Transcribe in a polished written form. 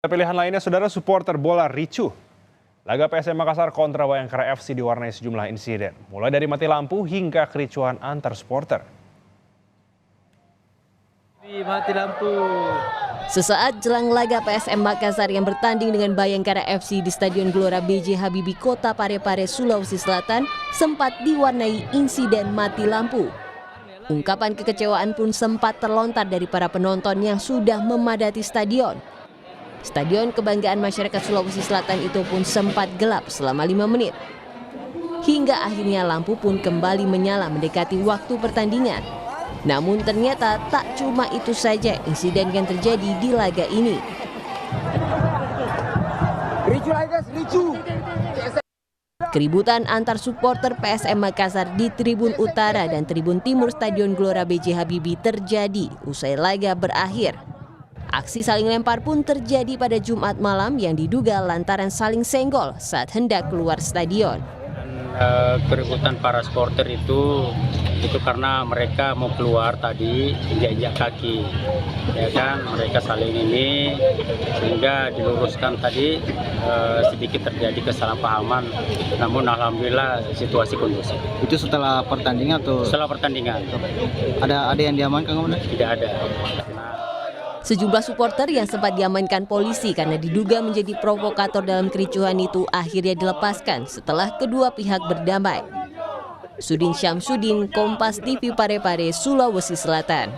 Pilihan lainnya, saudara, supporter bola ricuh. Laga PSM Makassar kontra Bayangkara FC diwarnai sejumlah insiden, mulai dari mati lampu hingga kericuhan antar supporter. Mati lampu. Sesaat jelang laga PSM Makassar yang bertanding dengan Bayangkara FC di Stadion Gelora B.J. Habibie, Kota Parepare, Sulawesi Selatan, sempat diwarnai insiden mati lampu. Ungkapan kekecewaan pun sempat terlontar dari para penonton yang sudah memadati stadion. Stadion kebanggaan masyarakat Sulawesi Selatan itu pun sempat gelap selama 5 menit. Hingga akhirnya lampu pun kembali menyala mendekati waktu pertandingan. Namun ternyata tak cuma itu saja insiden yang terjadi di laga ini. Keributan antar supporter PSM Makassar di Tribun Utara dan Tribun Timur Stadion Gelora B.J. Habibie terjadi usai laga berakhir. Aksi saling lempar pun terjadi pada Jumat malam yang diduga lantaran saling senggol saat hendak keluar stadion. Keributan para supporter itu karena mereka mau keluar tadi injak-injak kaki, ya kan, mereka saling ini sehingga diluruskan tadi sedikit terjadi kesalahpahaman. Namun alhamdulillah situasi kondusif. Itu setelah pertandingan atau? Setelah pertandingan. Ada yang diamankan kemudian? Tidak ada. Sejumlah supporter yang sempat diamankan polisi karena diduga menjadi provokator dalam kericuhan itu akhirnya dilepaskan setelah kedua pihak berdamai. Sudin Syamsuddin, Kompas TV Parepare, Sulawesi Selatan.